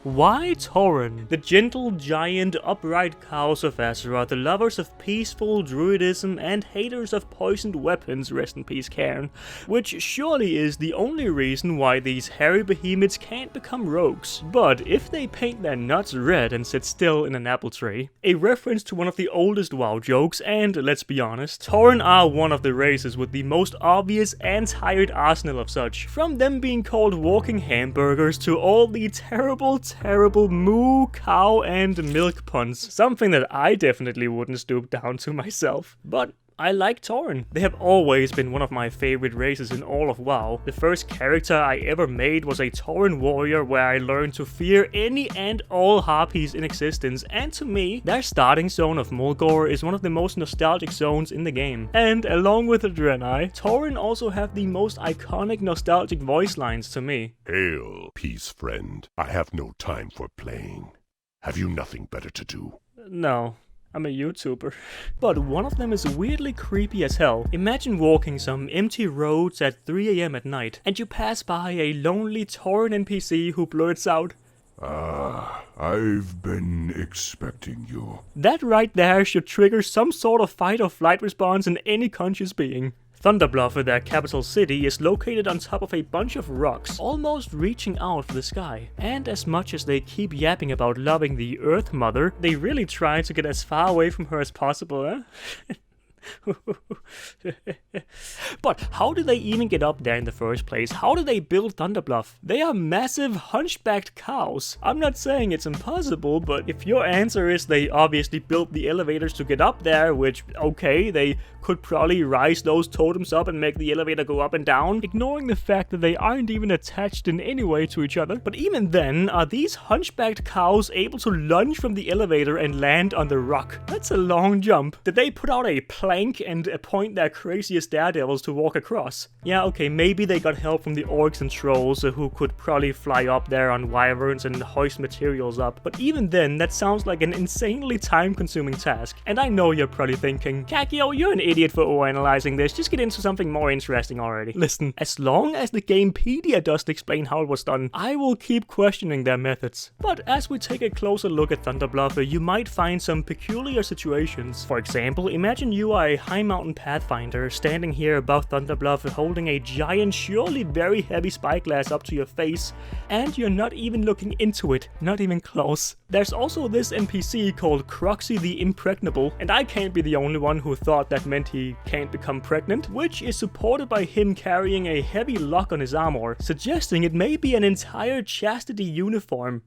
Why Tauren? The gentle, giant, upright cows of Azeroth, the lovers of peaceful druidism and haters of poisoned weapons, rest in peace Cairn, which surely is the only reason why these hairy behemoths can't become rogues. But if they paint their nuts red and sit still in an apple tree, a reference to one of the oldest WoW jokes, and let's be honest, Tauren are one of the races with the most obvious and tired arsenal of such, from them being called walking hamburgers to all the terrible moo, cow, and milk puns. Something that I definitely wouldn't stoop down to myself. But I like Tauren. They have always been one of my favorite races in all of WoW. The first character I ever made was a Tauren warrior where I learned to fear any and all harpies in existence, and to me, their starting zone of Mulgore is one of the most nostalgic zones in the game. And along with the Draenei, Tauren also have the most iconic nostalgic voice lines to me. Hail, peace friend. I have no time for playing. Have you nothing better to do? No. I'm a YouTuber. But one of them is weirdly creepy as hell. Imagine walking some empty roads at 3 AM at night, and you pass by a lonely Tauren NPC who blurts out, I've been expecting you. That right there should trigger some sort of fight or flight response in any conscious being. Thunderbluff, their capital city, is located on top of a bunch of rocks, almost reaching out for the sky. And as much as they keep yapping about loving the Earth Mother, they really try to get as far away from her as possible, eh? But how did they even get up there in the first place? How did they build Thunderbluff? They are massive hunchbacked cows. I'm not saying it's impossible, but if your answer is they obviously built the elevators to get up there, which, okay, they could probably rise those totems up and make the elevator go up and down, ignoring the fact that they aren't even attached in any way to each other. But even then, are these hunchbacked cows able to lunge from the elevator and land on the rock? That's a long jump. Did they put out a plank and appoint their craziest daredevils to walk across? Yeah, okay, maybe they got help from the orcs and trolls who could probably fly up there on wyverns and hoist materials up. But even then, that sounds like an insanely time-consuming task. And I know you're probably thinking, Kakio, you're an idiot for overanalyzing this, just get into something more interesting already. Listen, as long as the Gamepedia doesn't explain how it was done, I will keep questioning their methods. But as we take a closer look at Thunderbluff, you might find some peculiar situations. For example, imagine you are a high mountain pathfinder standing here above Thunderbluff holding a giant, surely very heavy spyglass up to your face, and you're not even looking into it, not even close. There's also this NPC called Croxy the Impregnable, and I can't be the only one who thought that meant he can't become pregnant, which is supported by him carrying a heavy lock on his armor, suggesting it may be an entire chastity uniform.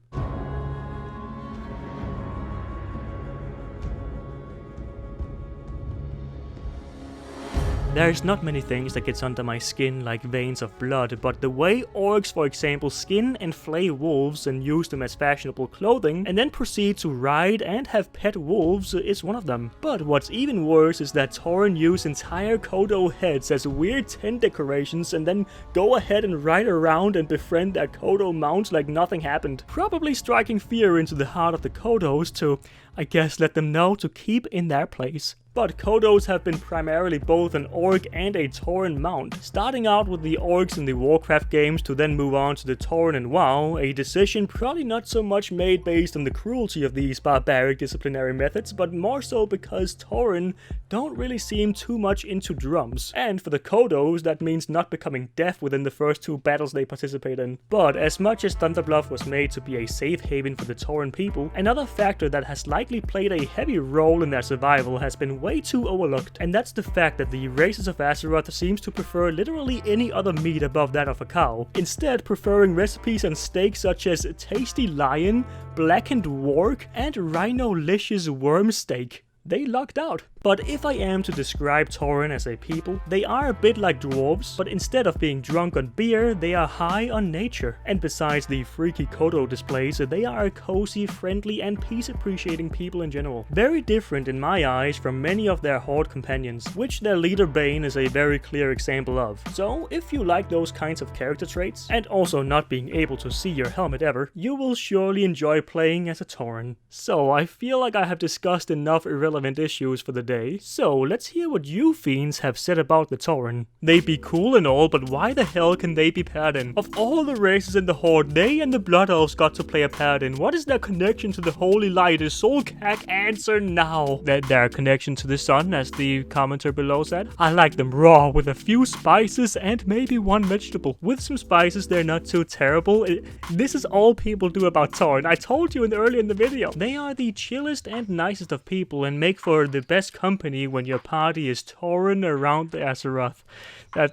There's not many things that gets under my skin like veins of blood, but the way orcs, for example, skin and flay wolves and use them as fashionable clothing, and then proceed to ride and have pet wolves is one of them. But what's even worse is that Tauren use entire kodo heads as weird tent decorations and then go ahead and ride around and befriend their kodo mounts like nothing happened, probably striking fear into the heart of the kodos to, I guess, let them know to keep in their place. But kodos have been primarily both an orc and a Tauren mount, starting out with the orcs in the Warcraft games to then move on to the Tauren in WoW, a decision probably not so much made based on the cruelty of these barbaric disciplinary methods, but more so because Tauren don't really seem too much into drums. And for the kodos, that means not becoming deaf within the first 2 battles they participate in. But as much as Thunderbluff was made to be a safe haven for the Tauren people, another factor that has likely played a heavy role in their survival has been way too overlooked, and that's the fact that the races of Azeroth seems to prefer literally any other meat above that of a cow, instead preferring recipes and steaks such as tasty lion, blackened warg, and rhino-licious worm steak. They lucked out. But if I am to describe Tauren as a people, they are a bit like dwarves, but instead of being drunk on beer, they are high on nature. And besides the freaky kodo displays, they are a cozy, friendly, and peace-appreciating people in general. Very different in my eyes from many of their horde companions, which their leader Bane is a very clear example of. So if you like those kinds of character traits, and also not being able to see your helmet ever, you will surely enjoy playing as a Tauren. So I feel like I have discussed enough irrelevant issues for the day. today. So, let's hear what you fiends have said about the Tauren. They be cool and all, but why the hell can they be paladin? Of all the races in the Horde, they and the Blood Elves got to play a paladin. What is their connection to the Holy Light? Is Soulcag answer now? Their connection to the sun, as the commenter below said. I like them raw, with a few spices and maybe one vegetable. With some spices, they're not too terrible. This is all people do about Tauren. I told you earlier in the video. They are the chillest and nicest of people and make for the best company when your party is Tauren around the Azeroth.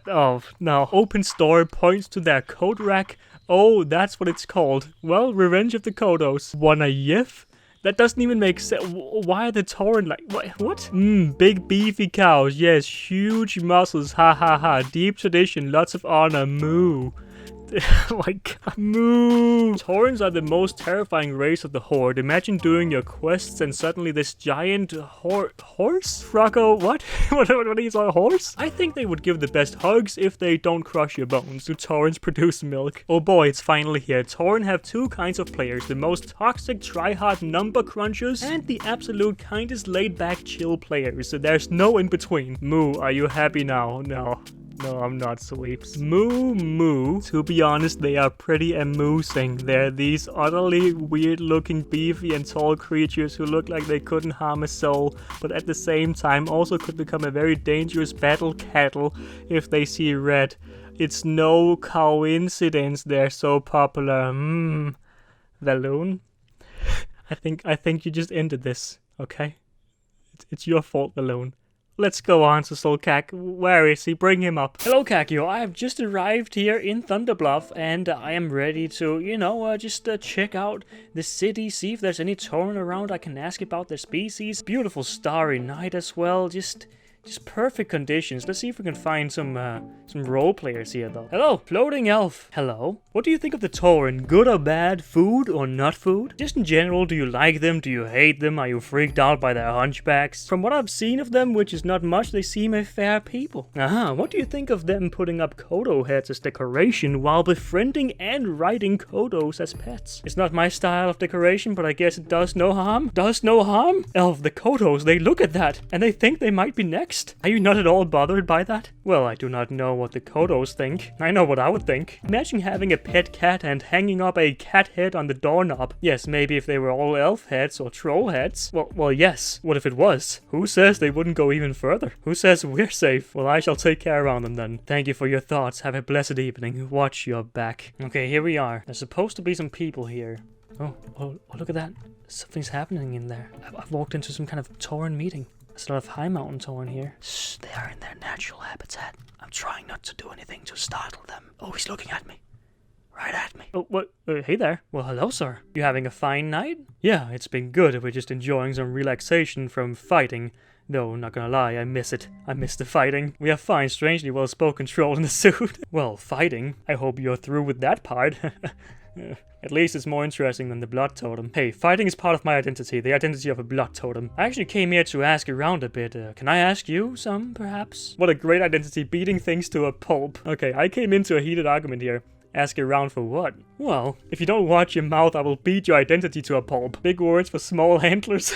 Oh no. Open Store points to their code rack. Oh, that's what it's called. Well, Revenge of the Kodos. Wanna yiff? That doesn't even make sense. Why are the Tauren like... What? Big beefy cows. Yes, huge muscles. Ha ha ha. Deep tradition. Lots of honor. Moo. Oh my god. Moo! Taurens are the most terrifying race of the Horde. Imagine doing your quests and suddenly this giant horse? Frocko, what? What is a horse? I think they would give the best hugs if they don't crush your bones. Do Taurens produce milk? Oh boy, it's finally here. Tauren have two kinds of players. The most toxic, try-hard number crunchers and the absolute kindest laid-back chill players. So there's no in between. Moo, are you happy now? No, I'm not, sweeps. Moo. To be honest, they are pretty amusing. They're these utterly weird-looking, beefy and tall creatures who look like they couldn't harm a soul, but at the same time also could become a very dangerous battle cattle if they see red. It's no coincidence they're so popular. Valoon? I think you just ended this, okay? It's your fault, Valoon. Let's go on to Soulcag. Where is he? Bring him up. Hello, Kakio. I have just arrived here in Thunderbluff, and I am ready to, just check out the city, see if there's any Tauren around I can ask about their species. Beautiful starry night as well. Just perfect conditions. Let's see if we can find some role players here, though. Hello, floating elf. Hello. What do you think of the Tauren? Good or bad? Food or not food? Just in general, do you like them? Do you hate them? Are you freaked out by their hunchbacks? From what I've seen of them, which is not much, they seem a fair people. What do you think of them putting up kodo heads as decoration while befriending and riding kodos as pets? It's not my style of decoration, but I guess it does no harm. Does no harm? Elf, the kodos, they look at that, and they think they might be next. Are you not at all bothered by that? Well, I do not know what the kodos think. I know what I would think. Imagine having a pet cat and hanging up a cat head on the doorknob. Yes, maybe if they were all elf heads or troll heads. Well, yes. What if it was? Who says they wouldn't go even further? Who says we're safe? Well, I shall take care around them then. Thank you for your thoughts. Have a blessed evening. Watch your back. Okay, here we are. There's supposed to be some people here. Oh, look at that. Something's happening in there. I've walked into some kind of Tauren meeting. There's a lot of high mountain Tauren here. Shh, they are in their natural habitat. I'm trying not to do anything to startle them. Oh, he's looking at me. Right at me. Oh, what? Hey there. Well, hello, sir. You having a fine night? Yeah, it's been good. We're just enjoying some relaxation from fighting. Though, not gonna lie, I miss it. I miss the fighting. We have fine, strangely well-spoken troll in the suit. Well, fighting. I hope you're through with that part. At least it's more interesting than the blood totem. Hey, fighting is part of my identity, the identity of a blood totem. I actually came here to ask around a bit. Can I ask you some, perhaps? What a great identity, beating things to a pulp. Okay, I came into a heated argument here. Ask around for what? Well, if you don't watch your mouth, I will beat your identity to a pulp. Big words for small handlers.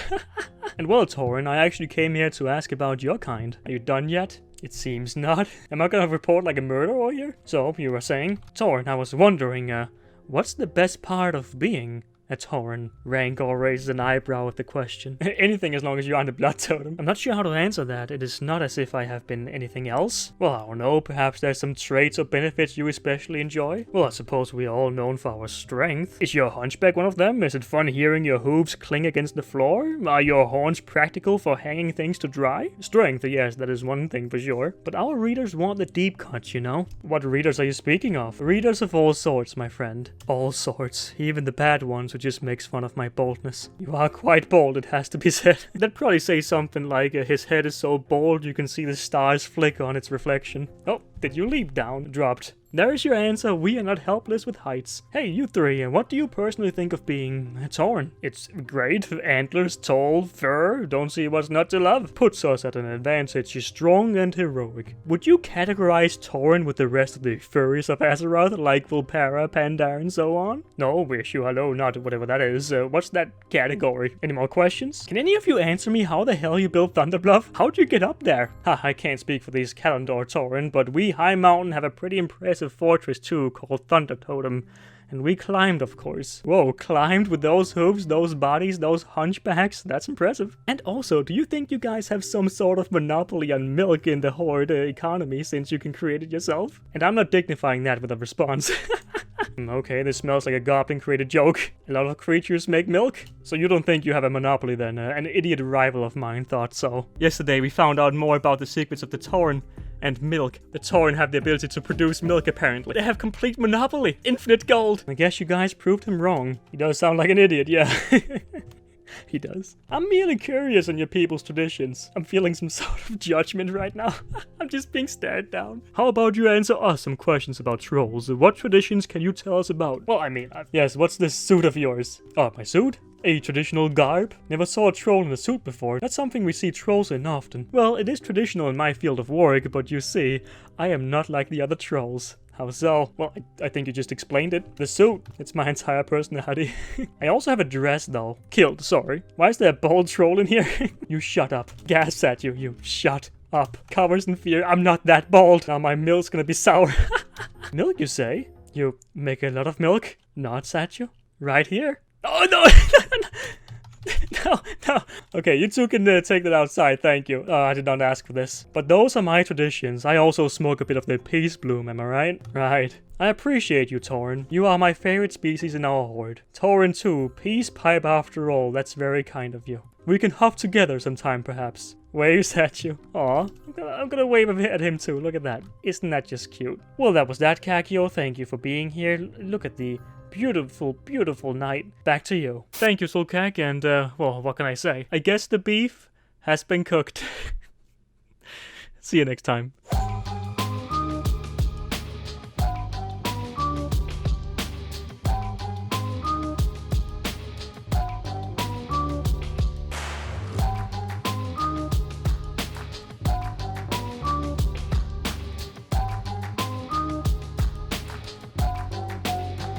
And well, Tauren, I actually came here to ask about your kind. Are you done yet? It seems not. Am I gonna report like a murderer here? So, you were saying? Tauren, I was wondering, what's the best part of being a Tauren? Rancor raises an eyebrow at the question. Anything as long as you're on the blood totem. I'm not sure how to answer that. It is not as if I have been anything else. Well, I don't know. Perhaps there's some traits or benefits you especially enjoy. Well, I suppose we are all known for our strength. Is your hunchback one of them? Is it fun hearing your hooves cling against the floor? Are your horns practical for hanging things to dry? Strength, yes, that is one thing for sure. But our readers want the deep cuts, you know? What readers are you speaking of? Readers of all sorts, my friend. All sorts. Even the bad ones who just makes fun of my boldness. You are quite bold, it has to be said. That'd probably say something like, his head is so bald you can see the stars flicker on its reflection. Oh, did you leap down? Dropped. There is your answer. We are not helpless with heights. Hey, you three, and what do you personally think of being a Tauren? It's great. Antlers, tall, fur. Don't see what's not to love. Puts us at an advantage. You're strong and heroic. Would you categorize Tauren with the rest of the furries of Azeroth, like Vulpera, Pandar, and so on? No, wish you hello, not whatever that is. What's that category? Any more questions? Can any of you answer me how the hell you built Thunderbluff? How'd you get up there? Ha, I can't speak for these Kalimdor Tauren, but we High Mountain have a pretty impressive fortress too, called Thunder Totem. And we climbed, of course. Whoa, climbed with those hooves, those bodies, those hunchbacks? That's impressive. And also, do you think you guys have some sort of monopoly on milk in the Horde economy since you can create it yourself? And I'm not dignifying that with a response. Okay, this smells like a goblin-created joke. A lot of creatures make milk? So you don't think you have a monopoly then? An idiot rival of mine thought so. Yesterday we found out more about the secrets of the Tauren. And milk. The Tauren have the ability to produce milk apparently. They have complete monopoly. Infinite gold. I guess you guys proved him wrong. He does sound like an idiot, yeah. He does. I'm merely curious on your people's traditions. I'm feeling some sort of judgment right now. I'm just being stared down. How about you answer us some questions about trolls? What traditions can you tell us about? Well, I mean, yes, what's this suit of yours? Oh, my suit? A traditional garb? Never saw a troll in a suit before. That's something we see trolls in often. Well, it is traditional in my field of work, but you see, I am not like the other trolls. How so? Well, I think you just explained it. The suit. It's my entire personality. I also have a dress, though. Killed, sorry. Why is there a bald troll in here? You shut up. Gas at you. You shut up. Covers in fear. I'm not that bald. Now my milk's gonna be sour. Milk, you say? You make a lot of milk? Nuts at you? Right here? Oh, no! No. Okay, you two can take that outside, thank you. I did not ask for this. But those are my traditions. I also smoke a bit of the peace bloom, am I right? Right. I appreciate you, Tauren. You are my favorite species in our horde. Tauren too, peace pipe after all. That's very kind of you. We can huff together sometime, perhaps. Waves at you. Aw, I'm gonna wave at him too, look at that. Isn't that just cute? Well, that was that, Kakio. Thank you for being here. Look at the beautiful, beautiful night. Back to you. Thank you, Sulkak, and, well, what can I say? I guess the beef has been cooked. See you next time.